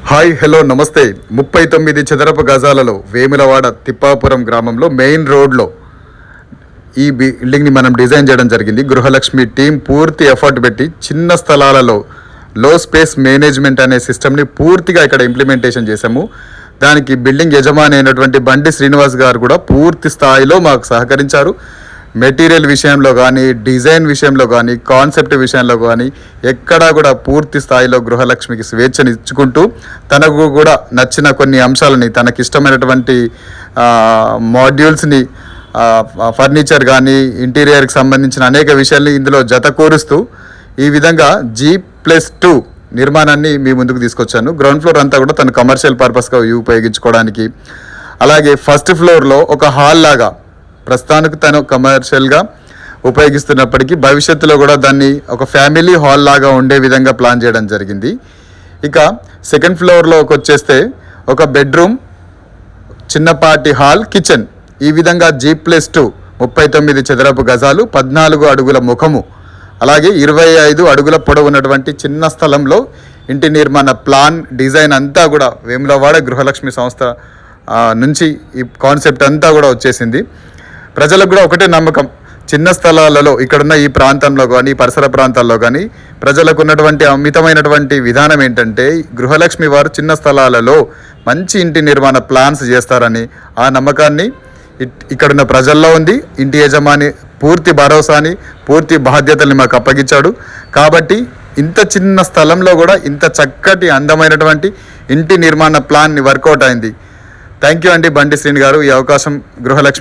Hi hello నమస్తే. 39 చదరపు గజాలలో వేములవాడ తిప్పాపురం గ్రామంలో మెయిన్ రోడ్లో ఈ బిల్డింగ్ని మనం డిజైన్ చేయడం జరిగింది. గృహలక్ష్మి టీం పూర్తి ఎఫర్ట్ పెట్టి చిన్న స్థలాలలో లో స్పేస్ మేనేజ్మెంట్ అనే సిస్టమ్ని పూర్తిగా ఇక్కడ ఇంప్లిమెంటేషన్ చేశాము. దానికి బిల్డింగ్ యజమాని అయినటువంటి బండి శ్రీనివాస్ గారు కూడా పూర్తి స్థాయిలో మాకు సహకరించారు. మెటీరియల్ విషయంలో కానీ, డిజైన్ విషయంలో కానీ, కాన్సెప్ట్ విషయంలో కానీ ఎక్కడా కూడా పూర్తి స్థాయిలో గృహలక్ష్మికి స్వేచ్ఛని ఇచ్చుకుంటూ తనకు కూడా నచ్చిన కొన్ని అంశాలని, తనకిష్టమైనటువంటి మాడ్యూల్స్ని, ఫర్నిచర్ కానీ, ఇంటీరియర్కి సంబంధించిన అనేక విషయాల్ని ఇందులో జత కూరుస్తూ ఈ విధంగా G+2 నిర్మాణాన్ని మీ ముందుకు తీసుకొచ్చాను. గ్రౌండ్ ఫ్లోర్ అంతా కూడా తను కమర్షియల్ పర్పస్గా ఉపయోగించుకోవడానికి, అలాగే ఫస్ట్ ఫ్లోర్లో ఒక హాల్ లాగా ప్రస్తుతానికి తను కమర్షియల్గా ఉపయోగిస్తున్నప్పటికీ భవిష్యత్తులో కూడా దాన్ని ఒక ఫ్యామిలీ హాల్ లాగా ఉండే విధంగా ప్లాన్ చేయడం జరిగింది. ఇక సెకండ్ ఫ్లోర్లోకి వచ్చేస్తే ఒక బెడ్రూమ్, చిన్నపాటి హాల్, కిచెన్, ఈ విధంగా G+2 39 చదరపు గజాలు, 14 అడుగుల ముఖము, అలాగే 25 అడుగుల పొడవు ఉన్నటువంటి చిన్న స్థలంలో ఇంటి నిర్మాణ ప్లాన్, డిజైన్ అంతా కూడా వేములవాడ గృహలక్ష్మి సంస్థ నుంచి ఈ కాన్సెప్ట్ అంతా కూడా వచ్చేసింది. ప్రజలకు కూడా ఒకటే నమ్మకం, చిన్న స్థలాలలో ఇక్కడున్న ఈ ప్రాంతంలో కానీ, పరిసర ప్రాంతాల్లో కానీ ప్రజలకు ఉన్నటువంటి అమితమైనటువంటి విధానం ఏంటంటే, గృహలక్ష్మి వారు చిన్న స్థలాలలో మంచి ఇంటి నిర్మాణ ప్లాన్స్ చేస్తారని ఆ నమ్మకాన్ని ఇక్కడున్న ప్రజల్లో ఉంది. ఇంటి యజమాని పూర్తి భరోసాని, పూర్తి బాధ్యతల్ని మాకు అప్పగించాడు. కాబట్టి ఇంత చిన్న స్థలంలో కూడా ఇంత చక్కటి అందమైనటువంటి ఇంటి నిర్మాణ ప్లాన్ని వర్కౌట్ అయింది. థ్యాంక్ యూ అండి బండి శ్రీని గారు. ఈ అవకాశం గృహలక్ష్మి